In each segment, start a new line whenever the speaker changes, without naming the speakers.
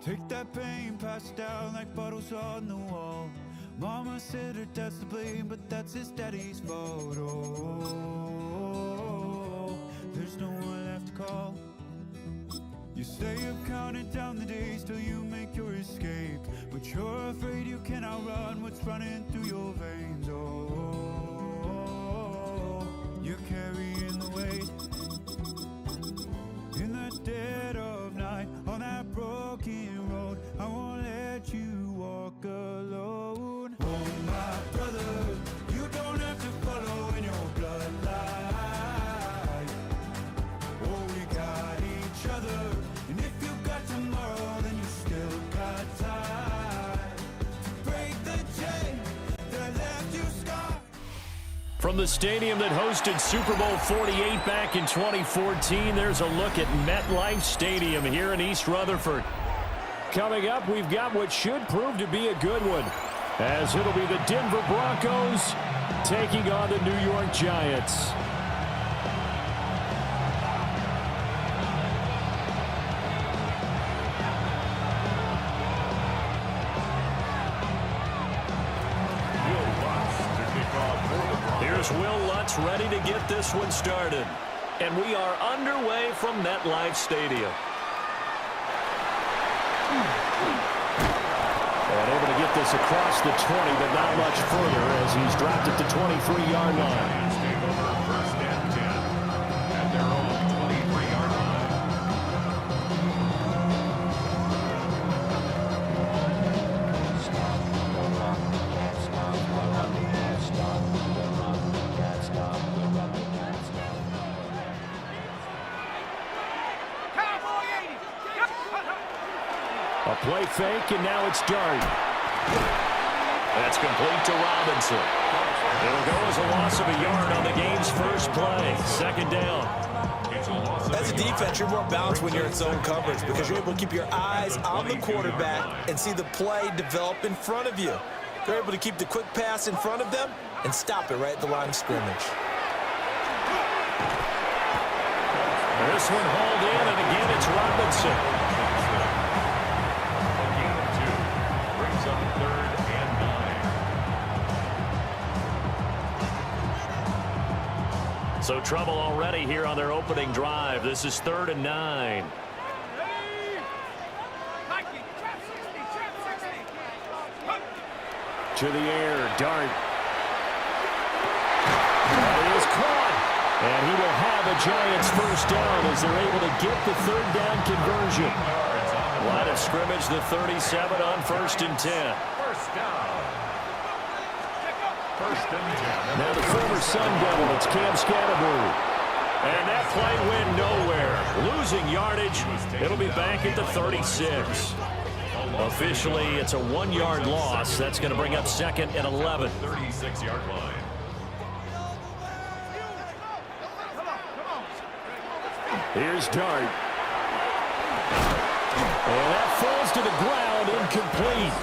Take that pain, pass it down like bottles on the wall. Mama said her dad's to blame, but that's his daddy's fault. Oh, there's no one left to call. You say you've counted down the days till you make your escape, but you're afraid you can outrun what's running through your veins. Oh, you're carrying the weight. In the dead of night, on that broken road, I won't let you walk alone. Oh, my brother, you don't have to follow in your bloodline. Oh, we got each other, and if you got tomorrow, then you still got time to break the chain that left you scarred.
From the stadium that hosted Super Bowl 48 back in 2014, there's a look at MetLife Stadium here in East Rutherford. Coming up, we've got what should prove to be a good one, as it'll be the Denver Broncos taking on the New York Giants. Here's Will Lutz ready to get this one started. And we are underway from MetLife Stadium. And able to get this across the 20, but not much further as he's dropped it to 23-yard line.
First and 10 at their own 23-yard line.
A play fake, and now it's Dart. That's complete to Robinson. It'll go as a loss of a yard on the game's first play. Second down.
As a defense, you're more balanced when you're in zone coverage because you're able to keep your eyes on the quarterback and see the play develop in front of you. They're able to keep the quick pass in front of them and stop it right at the line of scrimmage.
This one hauled in, and again it's Robinson.
Brings up 3rd and 9.
So trouble already here on their opening drive. This is 3rd and 9. To the air, Dart. That is caught. And he will have a Giants first down as they're able to get the 3rd down conversion. Line of scrimmage, the 37 on 1st and 10.
First down. 1st and 10.
Now the former Sun Devil, it's Cam Scatterboo. And that play went nowhere. Losing yardage. It'll be back at the 36. Officially, it's a 1-yard loss. That's going to bring up 2nd and 11.
36-yard line.
Here's Dart. And that falls to the ground, incomplete.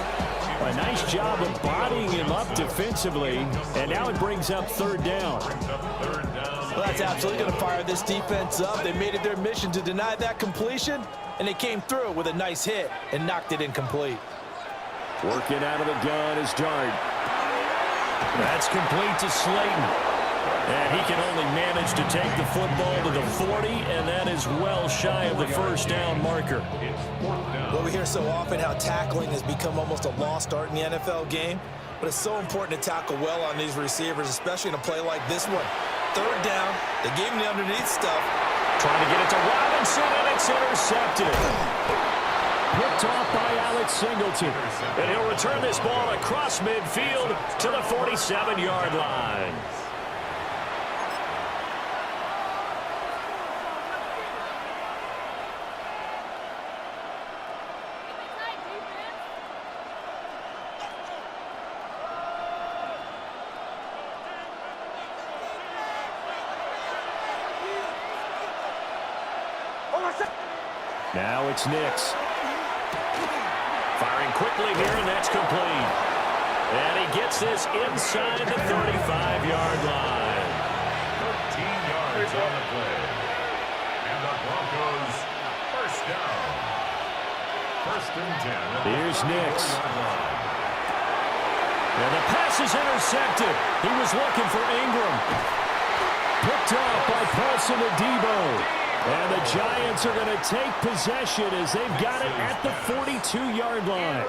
A nice job of bodying him up defensively, and now it brings up 3rd down.
Well, that's absolutely going to fire this defense up. They made it their mission to deny that completion, and they came through with a nice hit and knocked it incomplete.
Working out of the gun is Dart. That's complete to Slayton. And he can only manage to take the football to the 40, and that is well shy of the first down marker.
Well, we hear so often how tackling has become almost a lost art in the NFL game, but it's so important to tackle well on these receivers, especially in a play like this one. 3rd down, they gave him the underneath stuff.
Trying to get it to Robinson, and it's intercepted. Picked off by Alex Singleton. And he'll return this ball across midfield to the 47-yard line. Now it's Nix. Firing quickly here, and that's complete. And he gets this inside the 35-yard line.
13 yards on the play. And the Broncos first down. First and 10.
Here's Nix. And the pass is intercepted. He was looking for Ingram. Picked off by Paulson Adebo. And the Giants are going to take possession as they've got it at the 42-yard line.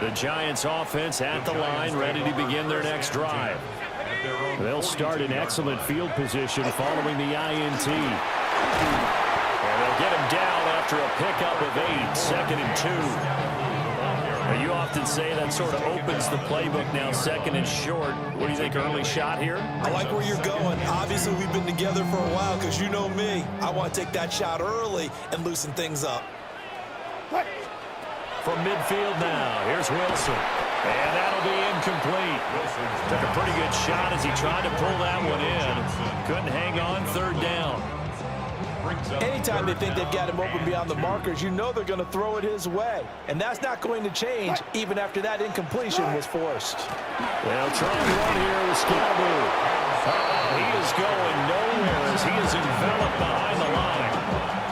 The Giants offense at the line, ready to begin their next drive. They'll start in excellent field position following the INT. And they'll get him down after a pickup of 8, second and 2. Now, you often say that sort of opens the playbook now, second and short. What do you think, early shot here?
I like where you're going. Obviously, we've been together for a while because you know me. I want to take that shot early and loosen things up.
From midfield now, here's Wilson. And that'll be incomplete. Took a pretty good shot as he tried to pull that one in. Couldn't hang on, third down.
Anytime they think they've got him open beyond the markers, you know they're going to throw it his way. And that's not going to change even after that incompletion was forced.
They'll try and run here with Scalaboo. He is going nowhere as he is enveloped behind the line.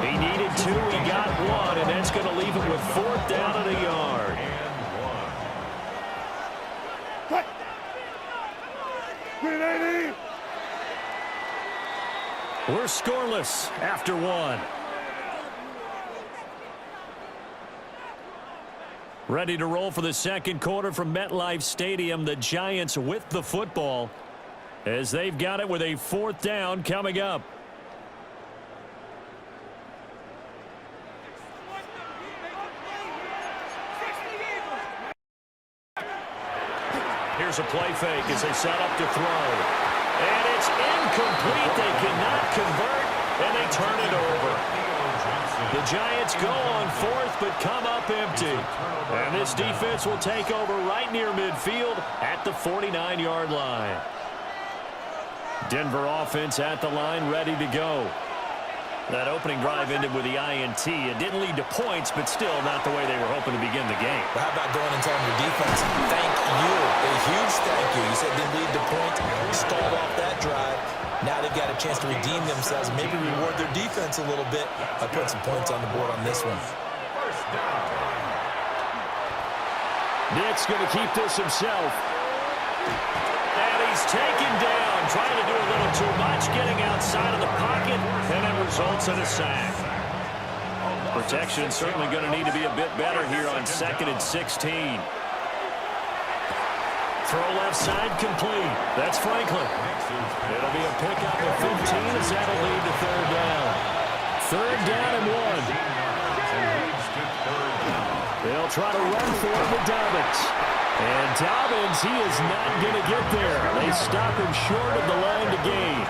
He needed 2, he got 1, and that's going to leave him with 4th down and a yard. We're scoreless after 1. Ready to roll for the second quarter from MetLife Stadium. The Giants with the football as they've got it with a 4th down coming up. Here's a play fake as they set up to throw. And it's incomplete. They cannot convert, and they turn it over. The Giants go on 4th, but come up empty. And this defense will take over right near midfield at the 49-yard line. Denver offense at the line, ready to go. That opening drive ended with the INT. It didn't lead to points, but still not the way they were hoping to begin the game.
Well, how about going and telling your defense, thank you, a huge thank you. You said it didn't lead to points, stalled off that drive. Now they've got a chance to redeem themselves, maybe reward their defense a little bit by putting some points on the board on this one.
Nick's going to keep this himself. And he's taken down, trying to do a little too much, getting outside of the pocket, and it results in a sack. Protection certainly going to need to be a bit better here on 2nd and 16. Throw left side complete. That's Franklin. It'll be a pickup of 15 as that'll lead to 3rd down. 3rd down and 1. They'll try to run for it with Dobbins. And Dobbins, he is not going to get there. They stop him short of the line to gain.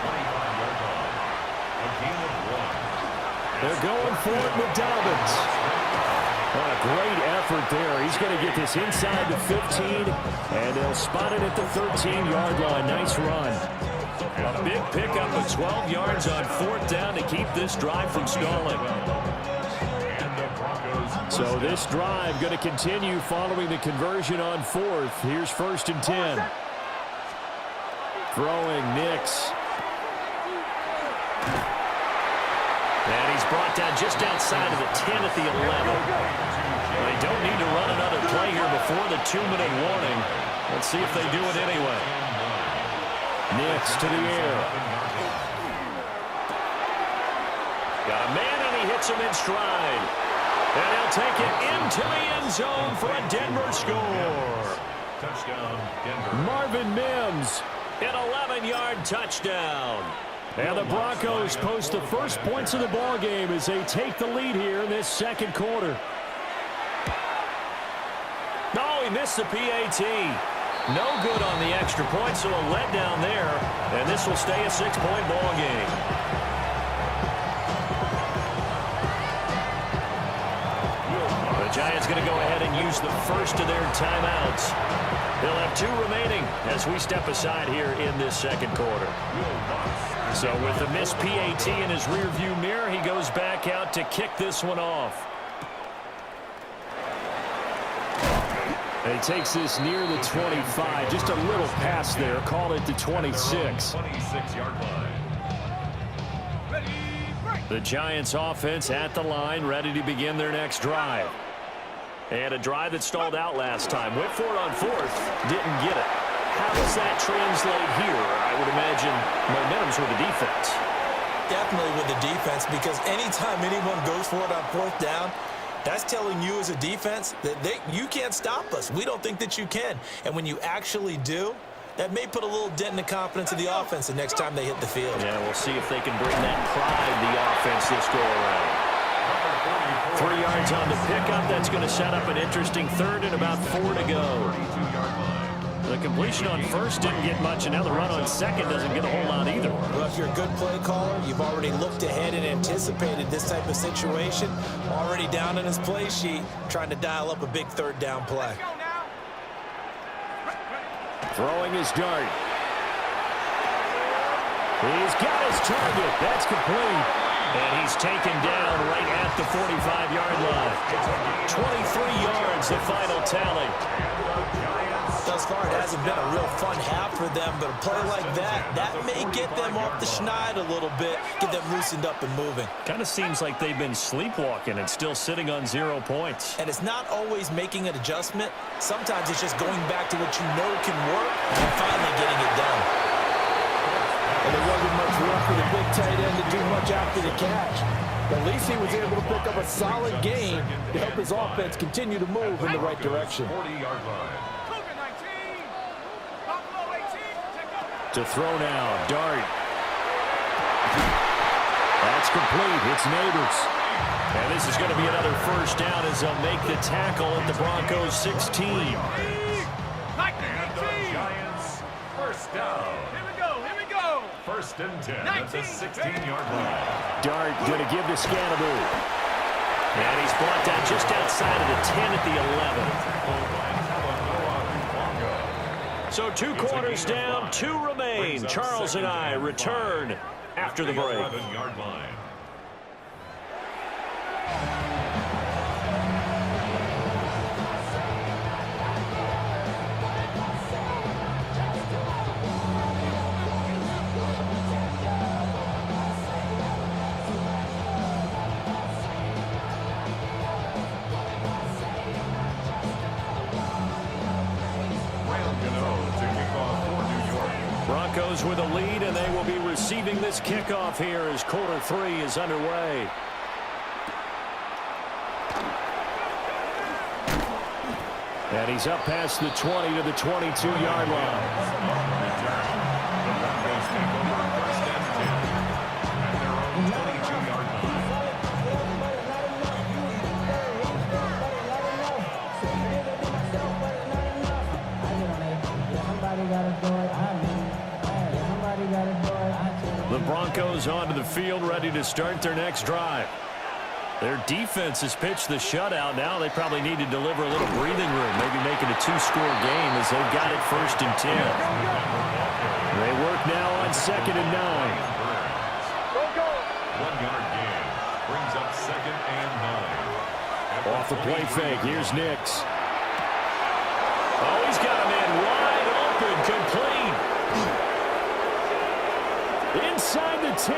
They're going for it with Dobbins. Oh, a great effort there. He's going to get this inside the 15, and they'll spot it at the 13-yard line. Nice run. A big pickup of 12 yards on 4th down to keep this drive from stalling. So this drive going to continue following the conversion on 4th. Here's 1st and 10. Throwing Nix. And he's brought down just outside of the 10 at the 11. They don't need to run another play here before the 2-minute warning. Let's see if they do it anyway. Nix to the air. Got a man, and he hits him in stride. And he'll take it into the end zone for a Denver score.
Touchdown, Denver.
Marvin Mims, an 11-yard touchdown. And the Broncos post the first points of the ball game as they take the lead here in this second quarter. No, he missed the PAT. No good on the extra point, so a letdown there. And this will stay a 6-point ball game. Giants going to go ahead and use the first of their timeouts. They'll have 2 remaining as we step aside here in this second quarter. So with the missed PAT in his rearview mirror, he goes back out to kick this one off. And he takes this near the 25. Just a little pass there. Call it the 26.
26-yard line.
The Giants offense at the line, ready to begin their next drive. And a drive that stalled out last time. Went for it on fourth. Didn't get it. How does that translate here? I would imagine momentum's with the defense.
Definitely with the defense, because anytime anyone goes for it on fourth down, that's telling you as a defense that you can't stop us. We don't think that you can. And when you actually do, that may put a little dent in the confidence of the offense the next time they hit the field.
Yeah, we'll see if they can bring that pride the offense this go around. 3 yards on the pickup. That's going to set up an interesting third and about 4 to go. The completion on first didn't get much, and now the run on second doesn't get a whole lot either.
Well, if you're a good play caller, you've already looked ahead and anticipated this type of situation. Already down in his play sheet, trying to dial up a big third down play.
Throwing his dart. He's got his target. That's complete. And he's taken down right at the 45-yard line. 23 yards, the final tally.
Thus far, it hasn't been a real fun half for them, but a play like that may get them off the schneid a little bit, get them loosened up and moving.
Kind of seems like they've been sleepwalking and still sitting on 0 points.
And it's not always making an adjustment. Sometimes it's just going back to what you know can work and finally getting it done.
And there wasn't much room for the big tight end to do much after the catch. But at least he was able to pick up a solid gain to help his offense continue to move in the right direction.
40-yard line.
To throw now, dart. That's complete. It's Neighbors. And this is going to be another first down as they'll make the tackle at the Broncos 16.
And the Giants, first down.
Here we go.
First and 10 at the 16-yard line.
Dart going to give to Scannaboo. And he's brought down just outside of the 10 at the 11. So 2 quarters down, 2 remain. Charles and I return after the break.
11-yard line.
Broncos with a lead, and they will be receiving this kickoff here as quarter 3 is underway. And he's up past the 20 to the 22-yard line. The Broncos onto the field, ready to start their next drive. Their defense has pitched the shutout. Now they probably need to deliver a little breathing room, maybe make it a 2-score game as they've got it first and 10. They work now on 2nd and 9.
1-yard gain brings up 2nd and 9.
Off the play fake, here's Nix. Oh, he's got a man wide open, complete. Inside the 10.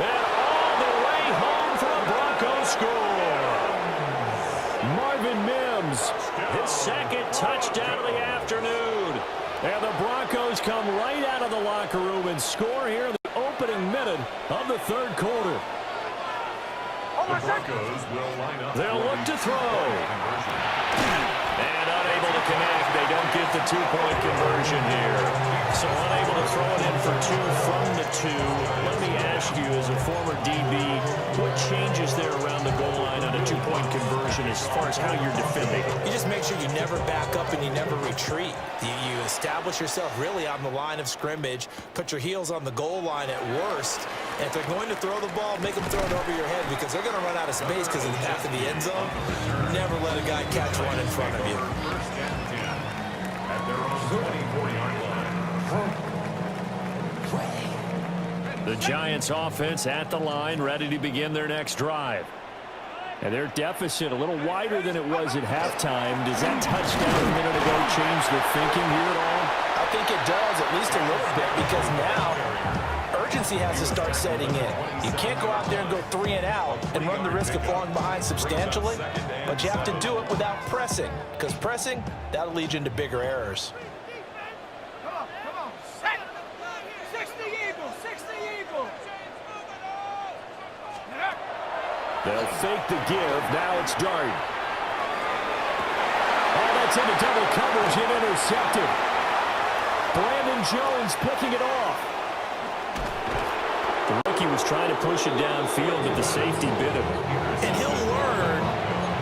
And all the way home for a Broncos score. Marvin Mims, his 2nd touchdown of the afternoon. And the Broncos come right out of the locker room and score here in the opening minute of the 3rd quarter.
The Broncos will line up.
They'll look to throw. And unable to connect. They don't get the 2-point conversion here. So unable to throw it in for 2 from the 2. Let me ask you, as a former DB, what changes there around the goal line on a 2-point conversion as far as how you're defending?
You just make sure you never back up and you never retreat. You establish yourself really on the line of scrimmage, put your heels on the goal line at worst, and if they're going to throw the ball, make them throw it over your head because they're going to run out of space because of the back of the end zone. Never let a guy catch one in front of you.
First and 10 at their own 24-yard line.
The Giants offense at the line, ready to begin their next drive. And their deficit a little wider than it was at halftime. Does that touchdown a minute ago change the thinking here at all?
I
think it does, at least a little bit, because now urgency has to start setting in. You can't go out there and go 3 and out and run the risk of falling behind substantially, but you have to do it without pressing, because pressing, that'll lead you into bigger errors.
Come on, set! 60 Eagles, 60 Eagles!
They'll fake the give. Now it's Dart. Oh, that's into double coverage and intercepted. Brandon Jones picking it off. The rookie was trying to push it downfield, but the safety bit him.
And he'll learn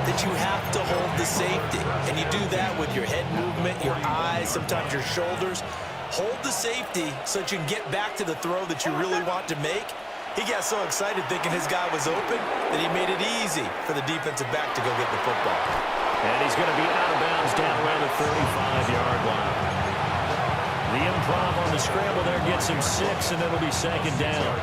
that you have to hold the safety. And you do that with your head movement, your eyes, sometimes your shoulders. Hold the safety so that you can get back to the throw that you really want to make. He got so excited thinking his guy was open that he made it easy for the defensive back to go get the football.
And he's going to be out of bounds down around the 35-yard line. The improv on the scramble there gets him 6, and it'll be second down.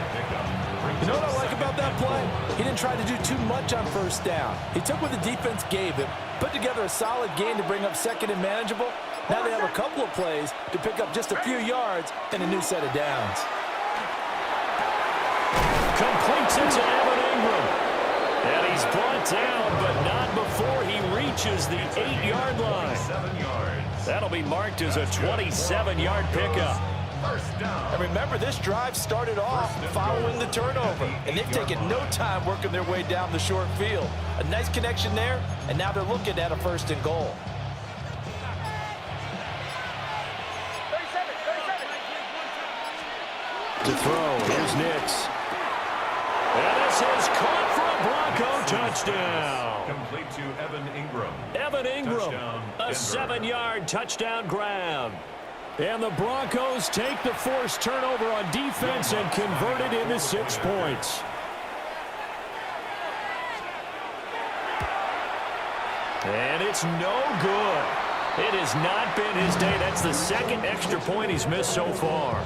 You know what I like about that play? He didn't try to do too much on first down. He took what the defense gave him, put together a solid gain to bring up second and manageable. Now they have a couple of plays to pick up just a few yards and a new set of downs.
Completes it to Evan Ingram. And he's brought down, but not before he reaches the 8-yard line. That'll be marked as a 27-yard pickup.
And remember, this drive started off following the turnover, and they've taken no time working their way down the short field. A nice connection there, and now they're looking at a 1st and goal.
To throw, here's Nix. And this is caught for a Bronco touchdown.
Complete to Evan Ingram.
Evan Ingram, a 7-yard touchdown grab. And the Broncos take the forced turnover on defense and convert it into 6 points. And it's no good. It has not been his day. That's the 2nd extra point he's missed so far.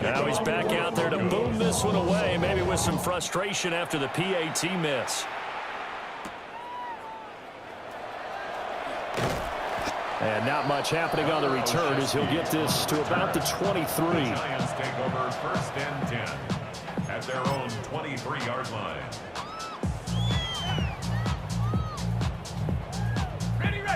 Now he's back out there to boom this one away, maybe with some frustration after the PAT miss. And not much happening on the return as he'll get this to about the 23.
Giants take over 1st and 10 at their own 23-yard line.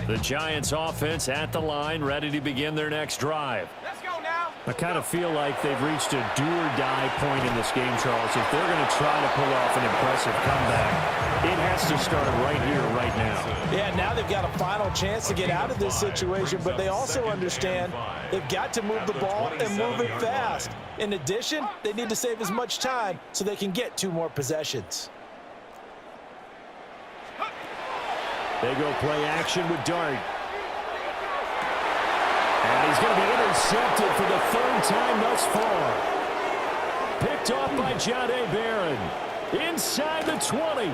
The Giants offense at the line, ready to begin their next drive.
Let's go now.
I kind of feel like they've reached a do-or-die point in this game, Charles. If they're going to try to pull off an impressive comeback, it has to start right here, right now.
Yeah, now they've got a final chance to get out of this situation, but they also understand they've got to move the ball and move it fast. In addition, they need to save as much time so they can get 2 more possessions.
They go play action with Dart. And he's going to be intercepted for the 3rd time thus far. Picked off by Jahdae Barron. Inside the 20.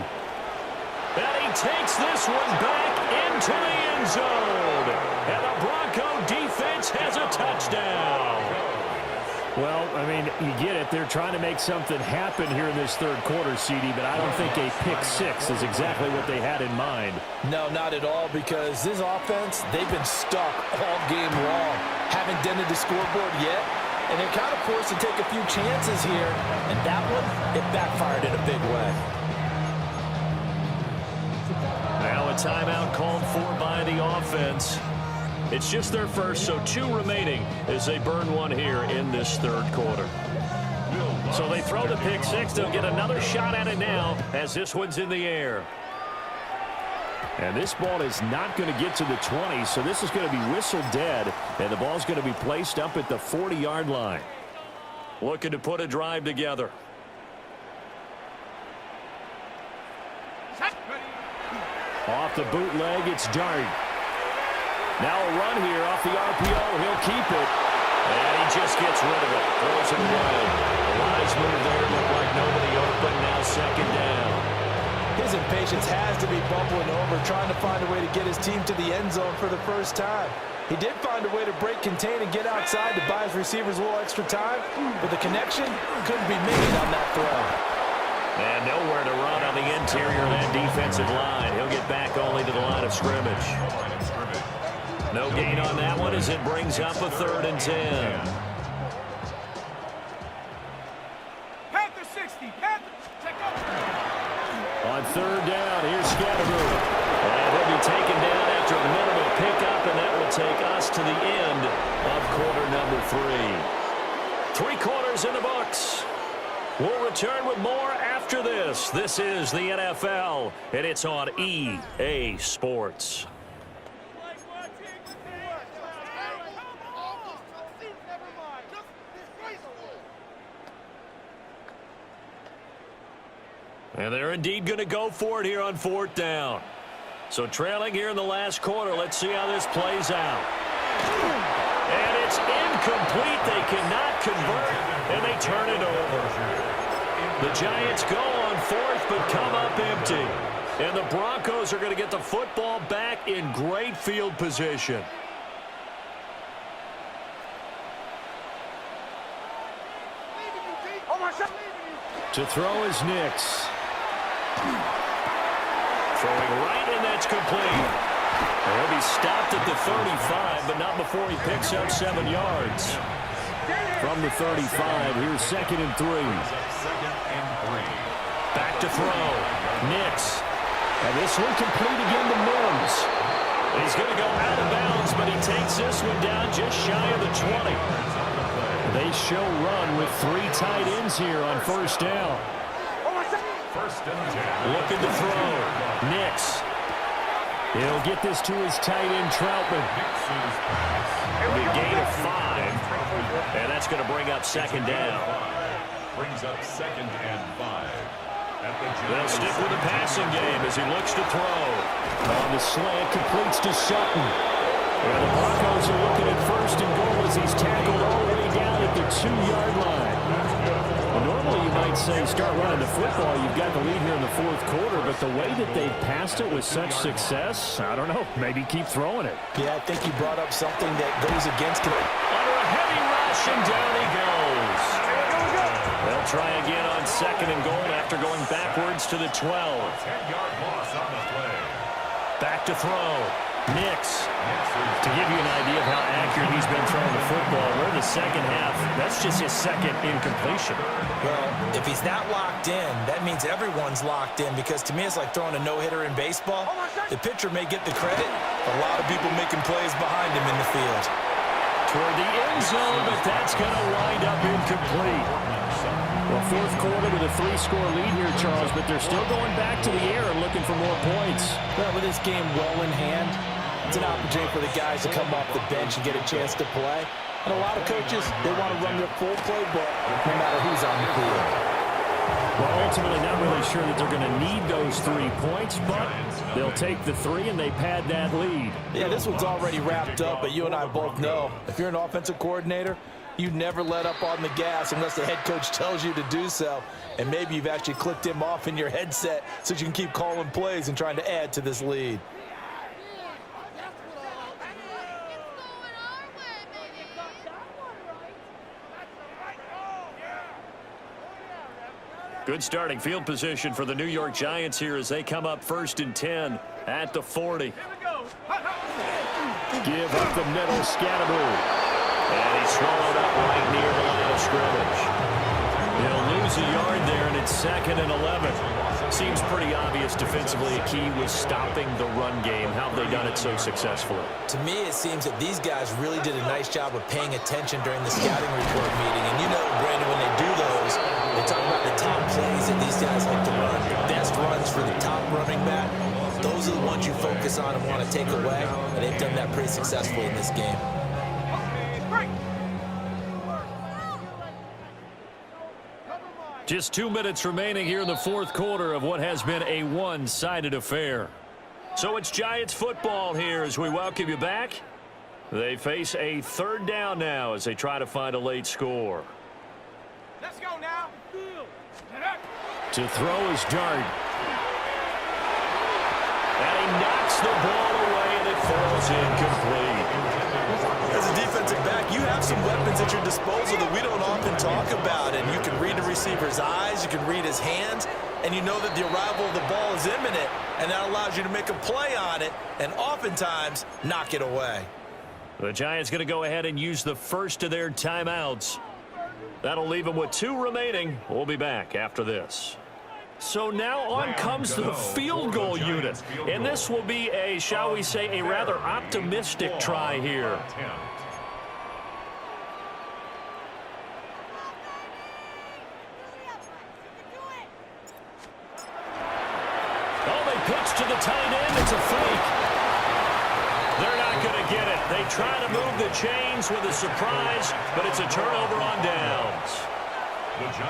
And he takes this one back into the end zone. And the Bronco defense has a touchdown. Well, I mean, you get it. They're trying to make something happen here in this 3rd quarter, CD, but I don't think a pick-6 is exactly what they had in mind.
No, not at all, because this offense, they've been stuck all game long. Haven't dented the scoreboard yet, and they're kind of forced to take a few chances here, and that one, it backfired in a big way.
Now a timeout called for by the offense. It's just their first, so 2 remaining as they burn one here in this 3rd quarter. So they throw the pick-6. They'll get another shot at it now as this one's in the air. And this ball is not going to get to the 20, so this is going to be whistled dead, and the ball's going to be placed up at the 40-yard line. Looking to put a drive together. Off the bootleg, it's Dart. Now a run here off the RPO. He'll keep it. And he just gets rid of it. Throws it away. A wise move there. Looked like nobody open. Now 2nd down.
His impatience has to be bubbling over, trying to find a way to get his team to the end zone for the first time. He did find a way to break, contain, and get outside to buy his receivers a little extra time, but the connection couldn't be made on that throw.
And nowhere to run on the interior of that defensive line. He'll get back only to the line of scrimmage. No gain on that one as it brings up a 3rd and 10.
Panther 60. Panther. Check out.
On 3rd down, here's Scattergood. And he'll be taken down after a minimal pickup, and that will take us to the end of quarter number 3. 3 quarters in the books. We'll return with more after this. This is the NFL, and it's on EA Sports. And they're indeed going to go for it here on 4th down. So trailing here in the last quarter. Let's see how this plays out. And it's incomplete. They cannot convert, and they turn it over. The Giants go on 4th, but come up empty. And the Broncos are going to get the football back in great field position. To throw is Nix. Throwing right, and that's complete. He'll be stopped at the 35, but not before he picks up 7 yards. From the 35, here's 2nd and 3. Back to throw. Nix. And this one complete again to Mims. He's going to go out of bounds, but he takes this one down just shy of the 20. They show run with 3 tight ends here on 1st down. Looking to throw. Nix. He'll get this to his tight end, Troutman. Big gain of 5. And that's going to bring up 2nd down.
Brings up 2nd and 5.
They'll stick with the passing game as he looks to throw. On the slant, completes to Sutton. And the Broncos are looking at 1st and goal as he's tackled all the way down at the 2-yard line. Well, normally you might say start running the football. You've got the lead here in the 4th quarter, but the way that they've passed it with such success, I don't know, maybe keep throwing it.
Yeah, I think you brought up something that goes against it.
Under a heavy rush, and down he goes. They'll try again on 2nd and goal after going backwards to the 12.
10-yard loss on the play.
Back to throw. Nix. To give you an idea of how accurate he's been throwing the football, we're in the 2nd half. That's just his 2nd incompletion.
Well, if he's not locked in, that means everyone's locked in, because to me it's like throwing a no-hitter in baseball. The pitcher may get the credit, a lot of people making plays behind him in the field.
Toward the end zone, but that's going to wind up incomplete. Well, 4th quarter with a 3-score lead here, Charles, but they're still going back to the air and looking for more points.
Well, with this game well in hand, it's an opportunity for the guys to come off the bench and get a chance to play. And a lot of coaches, they want to run their full playbook no matter who's on the field.
Well, ultimately not really sure that they're going to need those 3 points, but they'll take the 3 and they pad that lead.
Yeah, this one's already wrapped up, but you and I both know if you're an offensive coordinator, you never let up on the gas unless the head coach tells you to do so. And maybe you've actually clicked him off in your headset so you can keep calling plays and trying to add to this lead.
Good starting field position for the New York Giants here as they come up 1st and 10 at the 40. Give up the middle, Scattergood. And he's swallowed up right near the line of scrimmage. He'll lose a yard there, and it's 2nd and 11. Seems pretty obvious defensively a key was stopping the run game. How have they done it so successfully?
To me, it seems that these guys really did a nice job of paying attention during the scouting report meeting. And you know, Brandon, when they do those, they talk about the top plays that these guys like to run. The best runs for the top running back. Those are the ones you focus on and want to take away. And they've done that pretty successfully in this game.
Just 2 minutes remaining here in the 4th quarter of what has been a one-sided affair. So it's Giants football here as we welcome you back. They face a 3rd down now as they try to find a late score.
Let's go now.
To throw is Dart. And he knocks the ball away and it falls incomplete.
As a defensive back, you have some weapons at your disposal that we don't often talk about. And you can read the receiver's eyes, you can read his hands, and you know that the arrival of the ball is imminent, and that allows you to make a play on it and oftentimes knock it away.
The Giants going to go ahead and use the first of their timeouts. That'll leave them with 2 remaining. We'll be back after this. So now on comes the field goal unit. And this will be a, shall we say, a rather optimistic try here. Oh, they pitch to the tight end. It's a fake. They're not going to get it. They try to move the chains with a surprise, but it's a turnover on downs.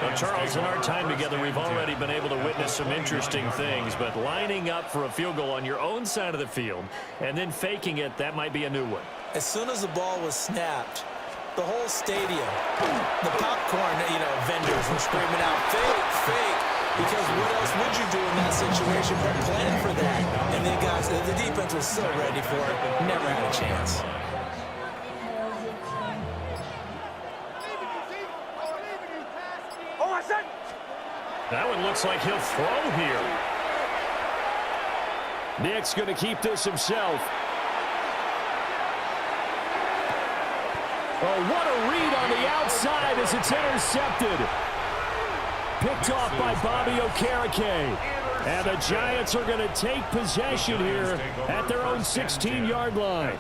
Well, Charles, in our time together, we've already been able to witness some interesting things, but lining up for a field goal on your own side of the field and then faking it, that might be a new one.
As soon as the ball was snapped, the whole stadium, the popcorn, vendors were screaming out, fake, fake, because what else would you do in that situation but plan for that? And then, guys, the defense was so ready for it, never had a chance.
That one looks like he'll throw here. Nick's going to keep this himself. Oh, what a read on the outside as it's intercepted. Picked off by Bobby Okereke. And the Giants are going to take possession here at their own 16-yard line.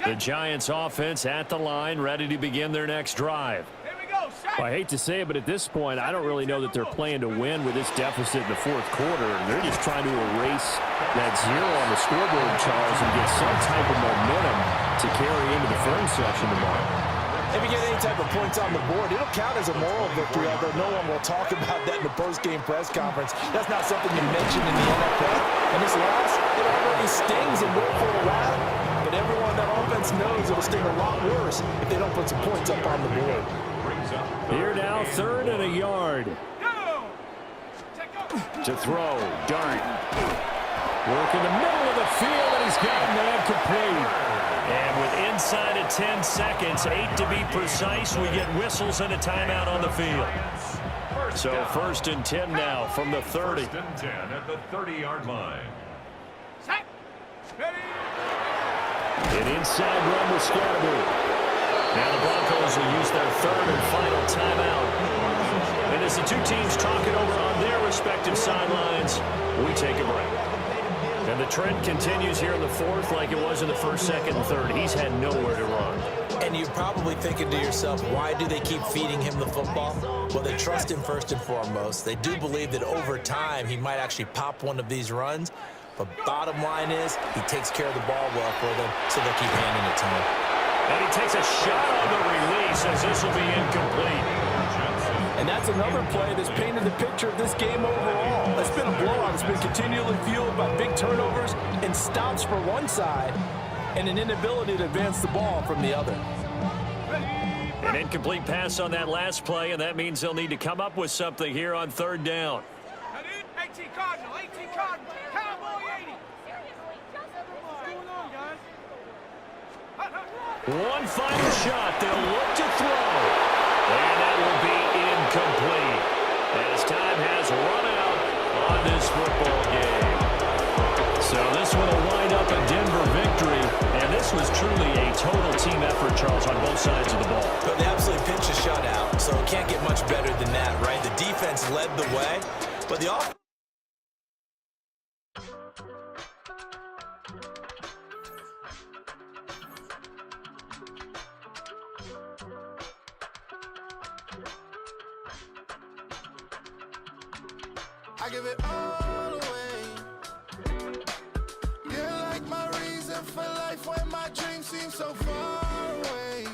The Giants offense at the line, ready to begin their next drive. Well, I hate to say it, but at this point, I don't really know that they're playing to win with this deficit in the fourth quarter. They're just trying to erase that 0 on the scoreboard, Charles, and get some type of momentum to carry into the firm section tomorrow.
If you get any type of points on the board, it'll count as a moral victory, although no one will talk about that in the post-game press conference. That's not something you mention in the NFL. And this loss, it already stings and will for a while. But everyone that offense knows it'll sting a lot worse if they don't put some points up on the board.
Here now, 3rd and a yard. To throw, Dart. Work in the middle of the field, and he's got him there complete. And with inside of 10 seconds, 8 to be precise, we get whistles and a timeout on the field. So 1st and 10 now from the 30.
1st and 10 at the 30-yard line.
An inside run with Scatterby. Now the Broncos will use their 3rd and final timeout. And as the two teams talk it over on their respective sidelines, we take a break. And the trend continues here in the 4th like it was in the 1st, 2nd, and 3rd. He's had nowhere to run.
And you're probably thinking to yourself, why do they keep feeding him the football? Well, they trust him first and foremost. They do believe that over time he might actually pop one of these runs. But bottom line is, he takes care of the ball well for them, so they'll keep handing it to him.
And he takes a shot on the release as this will be incomplete.
And that's another play that's painted the picture of this game overall. It's been a blowout. It's been continually fueled by big turnovers and stops for one side and an inability to advance the ball from the other.
An incomplete pass on that last play, and that means they'll need to come up with something here on 3rd down.
18 Cardinal, 18 Cardinal, Cowboy 80. What's going on, guys?
One final shot. They'll look to throw. And that will be incomplete as time has run out on this football game. So this one will wind up a Denver victory. And this was truly a total team effort, Charles, on both sides of the ball.
But they absolutely pinched a shutout, so it can't get much better than that, right? The defense led the way, but the offense.
I give it all away. You're like my reason for life when my dreams seem so far away.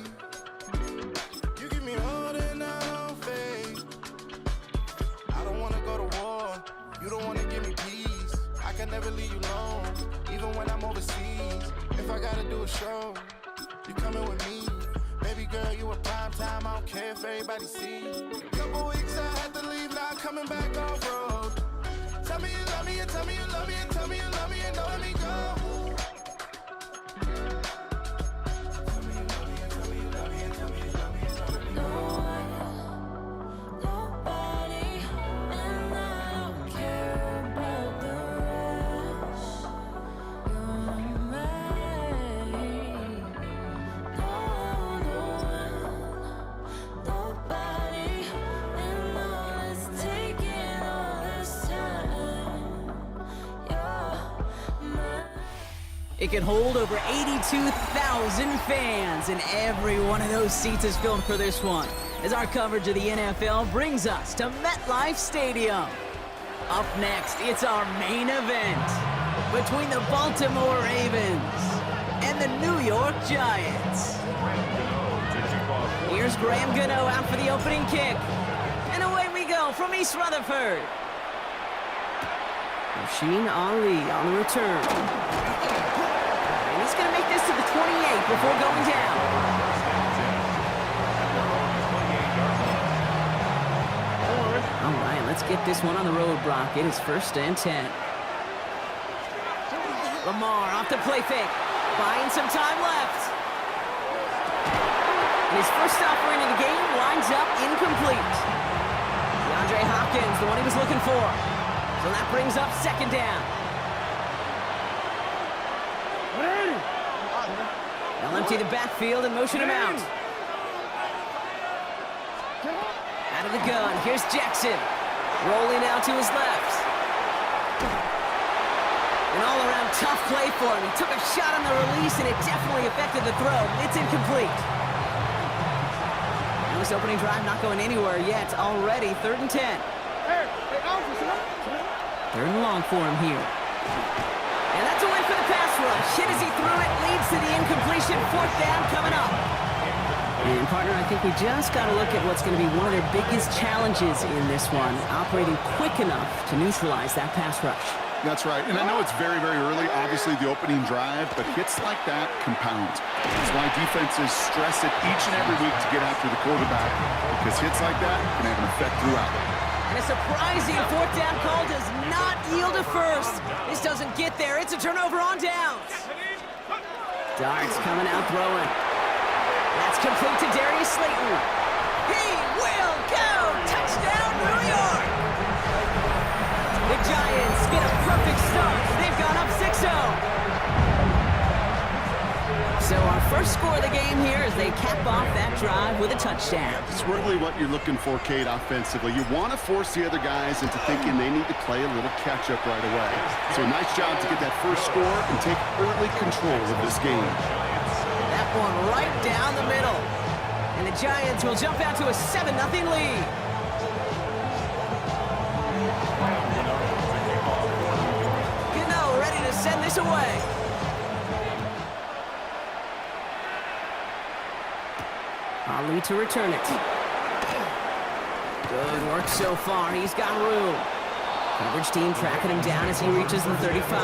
You give me more than I don't fade. I don't wanna go to war. You don't wanna give me peace. I can never leave you alone, even when I'm overseas. If I gotta do a show, you coming with me. Baby girl, you a prime time. I don't care if everybody sees. Couple weeks I had to leave, now I'm coming back off road. Tell me you love me, and tell me you love me, and tell me you love me, and don't let me go. Tell me you love me, and tell me you love me, and tell me you love me, and don't let me go.
Nobody, and I don't care about the rest. It can hold over 82,000 fans, and every one of those seats is filled for this one, as our coverage of the NFL brings us to MetLife Stadium. Up next, it's our main event between the Baltimore Ravens and the New York Giants. Here's Graham Gano out for the opening kick. And away we go from East Rutherford. Rasheen Ali on the return. And he's going to make this to the 28 before going down. All right, let's get this one on the road, Brock. It is 1st and 10. Lamar off the play fake. Buying some time left. And his first offering of the game winds up incomplete. DeAndre Hopkins, the one he was looking for. So that brings up 2nd down. They'll empty the backfield and motion him out. Out of the gun, here's Jackson. Rolling out to his left. An all-around tough play for him. He took a shot on the release, and it definitely affected the throw. It's incomplete. Now this opening drive not going anywhere yet. Already 3rd and 10. 3rd and long for him here. And that's a win for the pass rush. Hit as he threw it, leads to the incompletion. 4th down coming up. And partner, I think we just got to look at what's going to be one of their biggest challenges in this one, operating quick enough to neutralize that pass rush.
That's right, and I know it's very, very early, obviously the opening drive, but hits like that compound. That's why defenses stress it each and every week to get after the quarterback, because hits like that can have an effect throughout.
And a surprising 4th down call does not yield a first. This doesn't get there. It's a turnover on downs. Darts coming out throwing. That's complete to Darius Slayton. He will go! Touchdown, New York! The Giants get a perfect start. They've gone up 6-0. So our first score of the game here as they cap off that drive with a touchdown.
It's really what you're looking for, Cade, offensively. You want to force the other guys into thinking they need to play a little catch-up right away. So a nice job to get that first score and take early control of this game.
That one right down the middle. And the Giants will jump out to a 7-0 lead. Gano ready to send this away. Ali to return it. Good work so far. He's got room. Coverage team tracking him down as he reaches the 35.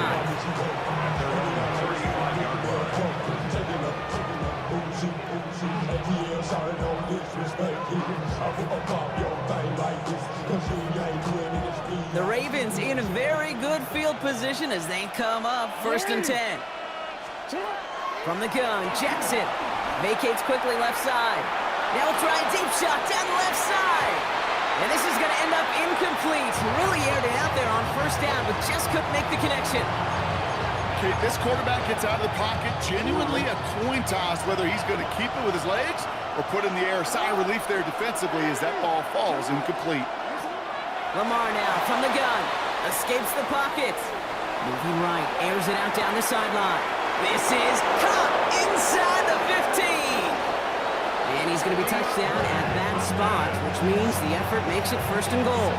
The Ravens in a very good field position as they come up 1st and 10. From the gun, Jackson vacates quickly left side. Now we'll try a deep shot down the left side. And this is going to end up incomplete. Really aired it out there on 1st down, but just couldn't make the connection.
Okay, this quarterback gets out of the pocket, genuinely a coin toss whether he's going to keep it with his legs or put in the air. Sigh of relief there defensively as that ball falls incomplete.
Lamar now from the gun. Escapes the pocket. Moving right, airs it out down the sideline. This is caught inside the 15. And he's going to be touched down at that spot, which means the effort makes it 1st and goal.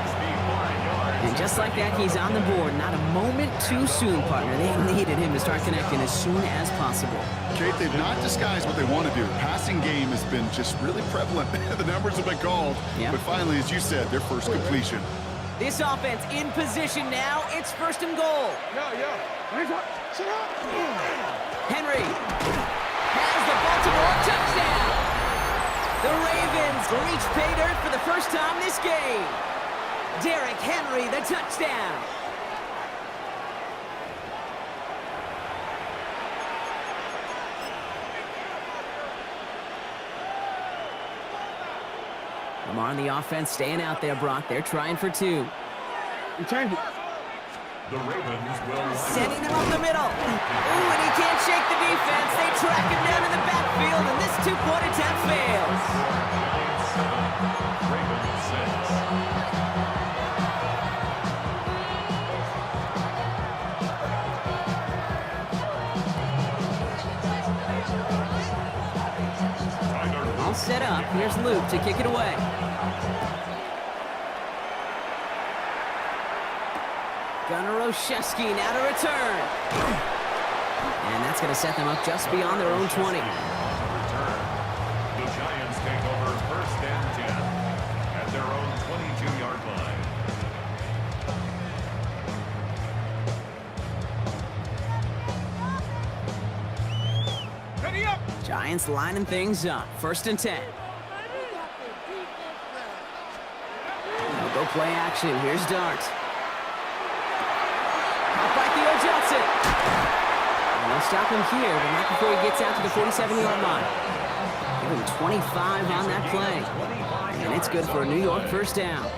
And just like that, he's on the board. Not a moment too soon, partner. They needed him to start connecting as soon as possible.
Kate, they've not disguised what they want to do. Passing game has been just really prevalent. The numbers have been called. Yep. But finally, as you said, their first completion.
This offense in position now. It's 1st and goal. Henry has the Baltimore touchdown. The Ravens reach pay dirt for the first time this game. Derrick Henry, the touchdown. Lamar on the offense staying out there, Brock. They're trying for 2.
The Ravens will
setting him up the middle. Ooh, and he can't shake the defense. They track him down in the backfield, and this 2-point attempt fails.
Ravens 6.
set up. Here's Luke to kick it away. Gunnar Olszewski now to return. And that's going to set them up just beyond their own 20.
The Giants take over first and 10 at their own 22-yard line.
Ready up.
Giants lining things up. First and 10. They'll go play action. Here's Dart. Out by Theo Johnson. And they'll stop him here, but not before he gets out to the 47-yard line. Give him 25 on that play. And it's good for a New York first down.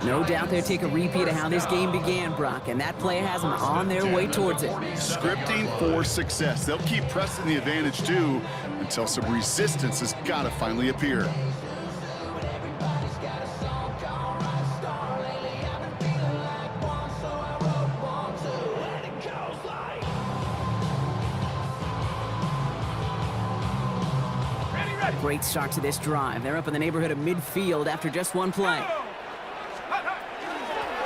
No doubt they'll take a repeat of how this game began, Brock, and that play has them on their way towards it.
Scripting for success. They'll keep pressing the advantage, too, until some resistance has got to finally appear.
Great start to this drive. They're up in the neighborhood of midfield after just one play.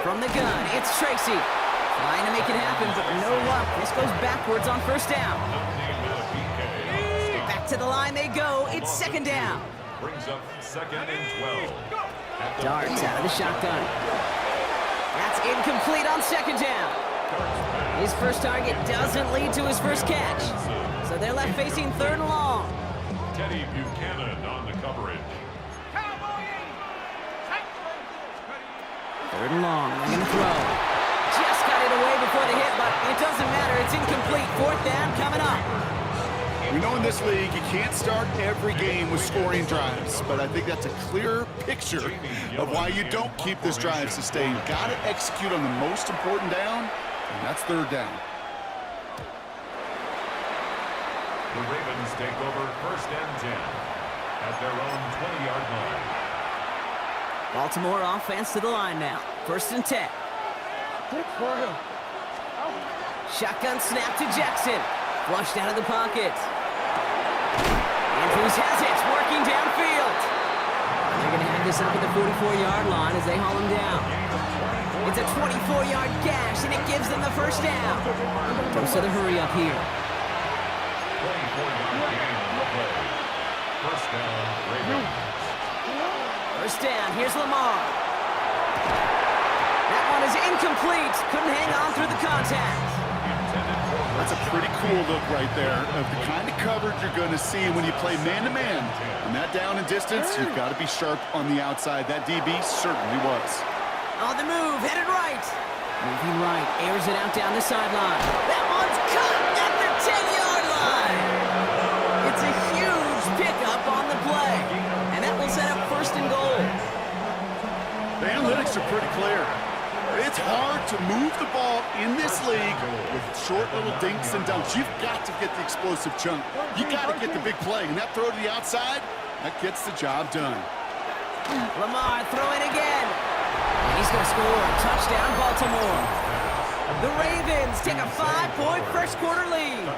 From the gun, it's Tracy. Trying to make it happen, but no luck. This goes backwards on first down. Back to the line they go. It's second down.
Brings up second and 12.
Darts out of the shotgun. That's incomplete on second down. His first target doesn't lead to his first catch. So they're left facing third and long.
Teddy Buchanan on the coverage.
Third and long, they're gonna throw. Just got it away before the hit, but it doesn't matter, it's incomplete. Fourth down coming up.
We know in this league you can't start every game with scoring drives, but I think that's a clear picture of why you don't keep this drive sustained. Got to execute on the most important down, and that's third down.
The Ravens take over first and 10 at their own 20-yard line.
Baltimore offense to the line now. First and 10. Shotgun snap to Jackson. Flushed out of the pocket. Andrews has it, working downfield. They're going to have this up at the 44-yard line as they haul him down. It's a 24-yard gash, and it gives them the first down. Most of the hurry up here.
24-yard gain on the play. First down, Ravens.
First down, here's Lamar. That one is incomplete. Couldn't hang on through the contact.
That's a pretty cool look right there of the kind of coverage you're going to see when you play man-to-man. On that down and distance, you've got to be sharp on the outside. That DB certainly was.
On the move, headed right. Moving right, airs it out down the sideline. That one's caught at the 10-yard line. It's a huge pickup on the play. And that will set up first and goal.
The analytics are pretty clear. It's hard to move the ball in this league with short little dinks and dunks. You've got to get the explosive chunk. You got to get the big play. And that throw to the outside, that gets the job done.
Lamar throwing again. And he's going to score a touchdown, Baltimore. The Ravens take a 5-point first quarter lead.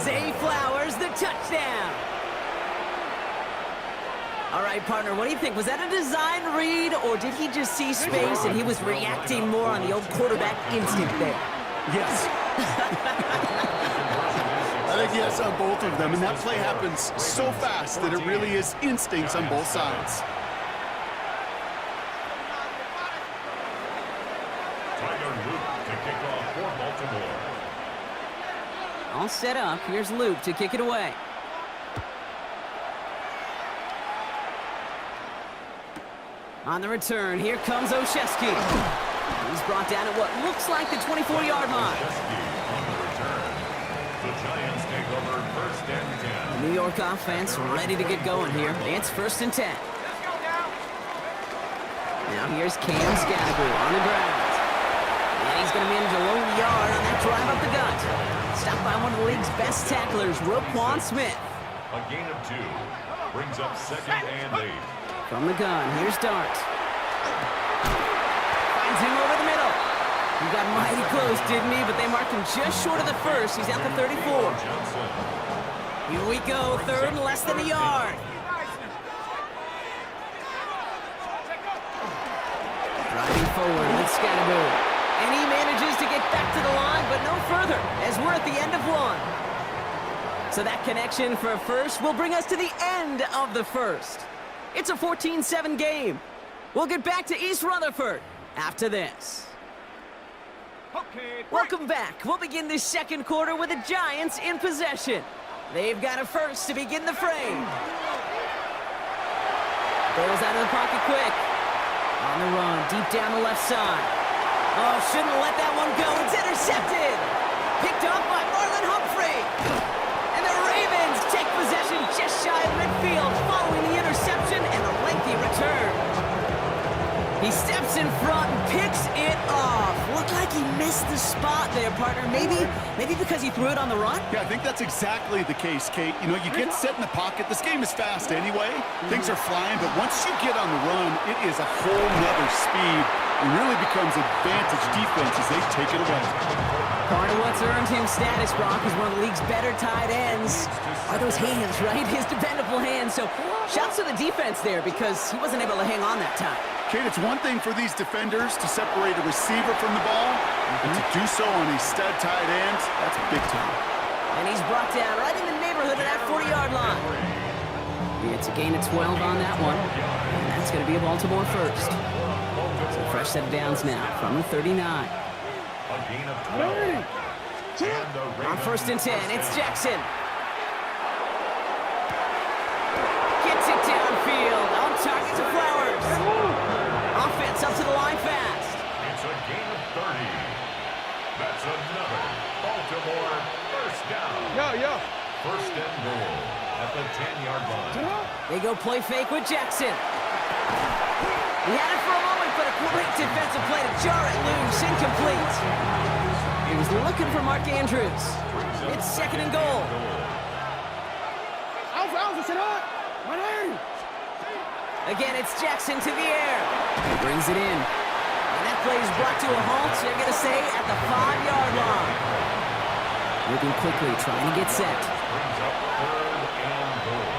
Zay Flowers, the touchdown. All right, partner, what do you think? Was that a design read, or did he just see space and he was reacting more on the old quarterback instinct there?
Yes. I think yes on both of them, and that play happens so fast that it really is instincts on both sides.
Tyler Luke to kick off for Baltimore.
All set up. Here's Luke to kick it away. On the return, here comes Olszewski. He's brought down at what looks like the 24-yard line.
The Giants take over first and 10.
New York offense ready to get going here. It's first and 10. Now here's Cam Scatterby on the ground. And he's going to manage a lone yard on that drive up the gut. Stopped by one of the league's best tacklers, Roquan Smith.
A gain of 2 brings up second and 8.
From the gun, here's Dart. Finds him over the middle. He got mighty close, didn't he? But they marked him just short of the first. He's at the 34. Here we go, third and less than a yard. further as we're at the end of one. So that connection for a first will bring us to the end of the first. It's a 14-7 game. We'll get back to East Rutherford after this.
Okay,
Welcome back. We'll begin this second quarter with the Giants in possession. They've got a first to begin the frame. Bails out of the pocket quick. On the run, deep down the left side. Oh, shouldn't let that one go. It's intercepted. Picked up by Marlon Humphrey. And the Ravens take possession just shy of midfield following the interception and a lengthy return. He steps in front and picks it off. Looked like he missed the spot there, partner. Maybe because he threw it on the run?
Yeah, I think that's exactly the case, Kate. You know, you get set in the pocket. This game is fast anyway. Things are flying, but once you get on the run, it is a whole nother speed. It really becomes advantage defense as they take it away.
Part of what's earned him status, Brock, is one of the league's better tight ends. Are those hands, right? His dependable hands. So shouts to the defense there because he wasn't able to hang on that time.
Kate, it's one thing for these defenders to separate a receiver from the ball, but to do so on a stud tight end, that's big time.
And he's brought down right in the neighborhood of that 40-yard line. It's a gain of 12 on that one. And that's going to be a Baltimore first. So fresh set of downs now from the 39.
A gain of 12.
On first and 10, it's Jackson. Gets it downfield. On target to Flowers. Offense up to the line fast.
It's a gain of 30. That's another Baltimore first down.
Yo.
First and goal at the 10-yard line.
They go play fake with Jackson. He had it for a moment, but a great defensive play to jar it loose. Incomplete. He was looking for Mark Andrews. It's second and goal. Again, it's Jackson to the air. He brings it in. And that play is brought to a halt, so you're going to say, at the 5-yard line. Moving quickly, trying to get set.
Brings up third and goal.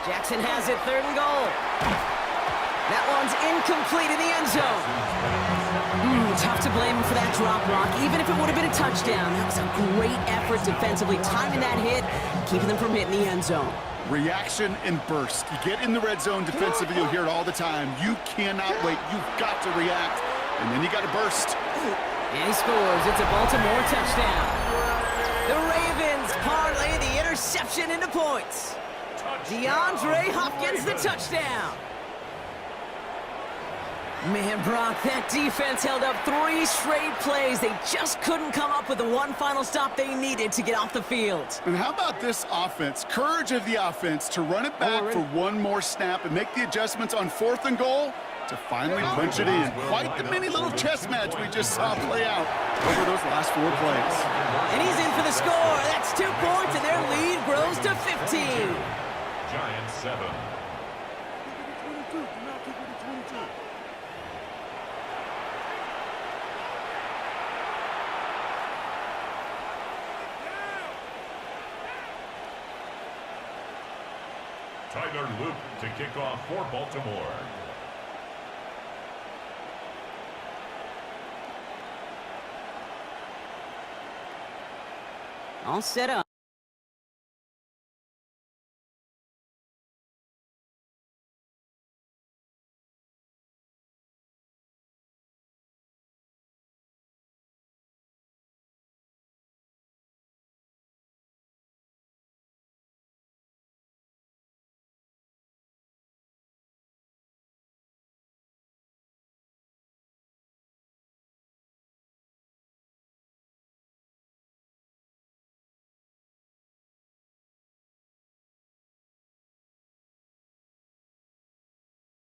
Jackson has it, third and goal. That one's incomplete in the end zone. Tough to blame him for that drop, Rock. Even if it would have been a touchdown, that was a great effort defensively, timing that hit, keeping them from hitting the end zone.
Reaction and burst. You get in the red zone defensively, you'll hear it all the time. You cannot wait. You've got to react, and then you got to burst.
And he scores. It's a Baltimore touchdown. The Ravens parlay the interception into points. DeAndre Hopkins, the touchdown. Man, Brock, that defense held up 3 straight plays. They just couldn't come up with the one final stop they needed to get off the field.
And how about this offense? Courage of the offense to run it back for one more snap and make the adjustments on 4th and goal to finally punch it in. Quite the mini little chess match we just saw play out over those last 4 plays.
And he's in for the score. That's 2 points, and their lead grows to 15.
Giants 7. Tyler Luke to kick off for Baltimore.
All set up.